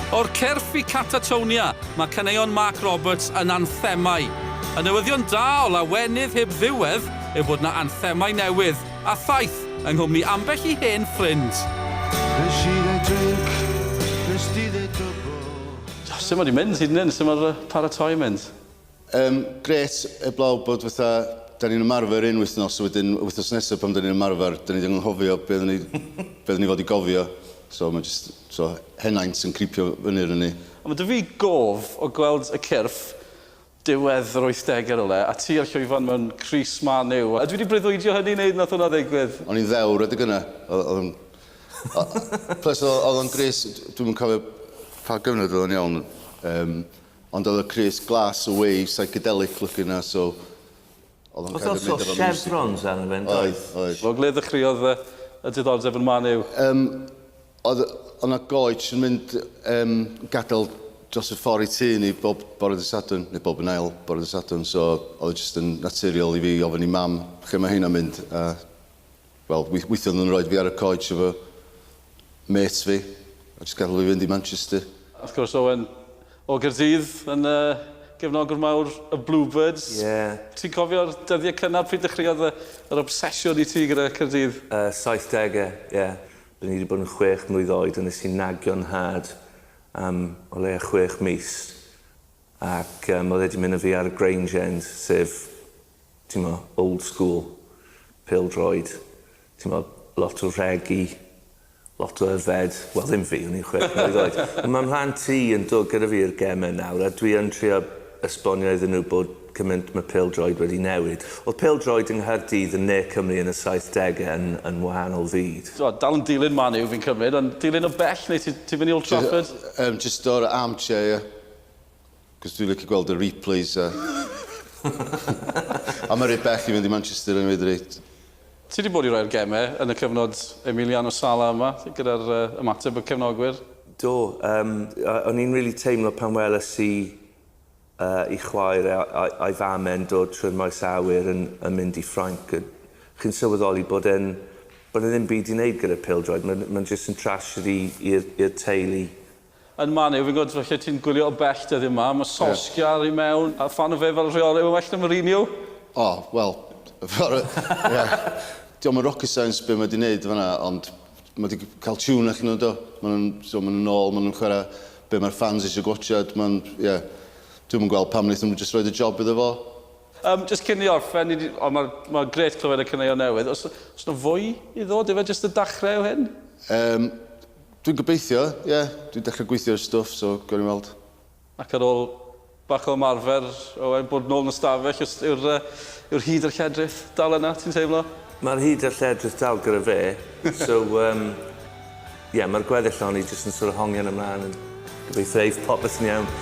O'r cerff i Catatonia, mae caneuon Mark Roberts yn anthemau. Y newyddion da o lawenydd heb ddiwedd yw bod yna anthemau newydd a thaith yng nghwmni ambell i hen ffrind. Sut mae di mynd hyd yn hyn? Sut mae'r paratoi mynd? Gret, eblaw bod fatha, da ni'n ymarfer un wythnos, wedyn wythnos nesaf pan da ni'n ymarfer, da ni'n anghofio beth ni fod i gofio. So mae jyst, henaint yn cripio fyny ar ni. Ond mae dy fi gof o gweld y cyrff diwedd yr 80au ole, a ti ar llwyfan mewn Cris Ma Niw. A dwi wedi breuddwydio hynny i wneud nath hwnna ddigwydd? O'n i'n ddewr adeg yna. Plus oedd o'n gres, dwi'n cofio pa gyfnod oedd o'n iawn. Ond oedd y Cris glas away, psychedelic looking na, so... Oedd o'n so chevrons ar y fynd, oedd? Oedd. Fo gle ddechreuodd y diddordeb yn Ma Niw? Oedd yna goets yn mynd gadael dros y ffordd i tŷ ni bob bore dy Sadwrn, neu bob yn ail bore dy Sadwrn, so oedd jyst yn naturiol i fi ofyn i mam lle mae hynna'n mynd. Wel, weithio nhw'n rhoi fi ar y coets efo mates fi, a jyst gadael fi fynd i Manchester. Wrth gwrs, Owen, o Gaerdydd yn gefnogwr mawr y Bluebirds. Ie. Ti'n cofio'r dyddiau cynnar pryd dechreuodd yr obsesiwn i ti gyda Caerdydd? 70au, ie. Byddwn ni wedi bod yn 6 mlwydd oed, a nes i'n nagio'n had o le 6 mis. Ac oedd wedi mynd â fi ar y Grange End, sef, ti'n mo, old school, phêl-droed. Ti'n mo, lot o regi, lot o yfed. Wel, ddim fi, o'n i'n 6 mlwydd oed. Mae mhlan ti yn dod gyda fi i'r gemau nawr, a dwi yn trio esbonio iddyn nhw bod cymaint mae phêl-droed wedi newid. Oedd phêl-droed yng Nghaerdydd yn Ne Cymru yn y 70au yn wahanol fyd. Dal yn dilyn Ma Niw fi'n cymryd, ond dilyn o bell neu ti fynd i Old Trafford? Just o'r armchair, ie. Cos dwi'n licio gweld y replays. A mae'n rhaid bell i fynd i Manchester yn wedi rhaid. Ti wedi bod i roi'r gemau yn y cyfnod Emiliano Sala yma, gyda'r ymateb y cefnogwyr? Do. O'n i'n really teimlo pan weles i chwaer a'i famen dod trwy'r maes awyr yn mynd i Ffrainc. Chi'n sylweddoli bod e ddim byd i wneud gyda phêl-droed. Mae'n jyst yn tragedy i'r teulu. Yn Ma Niw, fi'n gwybod felly ti'n gwylio o bell dyddi yma. Mae Solskjaer i mewn, a fan o fe fel rheol yw well na Mourinho? Wel, diolch yn rocket science be mae wedi wneud fan'na, ond mae wedi cael tiwn allan nhw do. Maen nhw'n nôl, maen nhw'n chwarae be mae'r fans eisiau gwachod. Dwi'n yn gweld pam wnaethon nhw jyst roed y job iddo fo. Just cyn i orffen, mae gret clywed y caneuon newydd. Os yna fwy i ddod, efe jyst y dachrau o hyn? Dwi'n gobeithio, ie. Dwi'n dechrau gweithio'r stwff, so gwrdd i'n weld. Ac ar ôl bach o ymarfer, Owen, bod nôl yn ystafell, yw'r hyd a'r lledrith dal yna, ti'n teimlo? Mae'r hyd a'r lledrith dal gyda fe. So, mae'r gweddill o'n i jyst yn sort of hongian ymlaen. Gobeithio eif popeth yn iawn.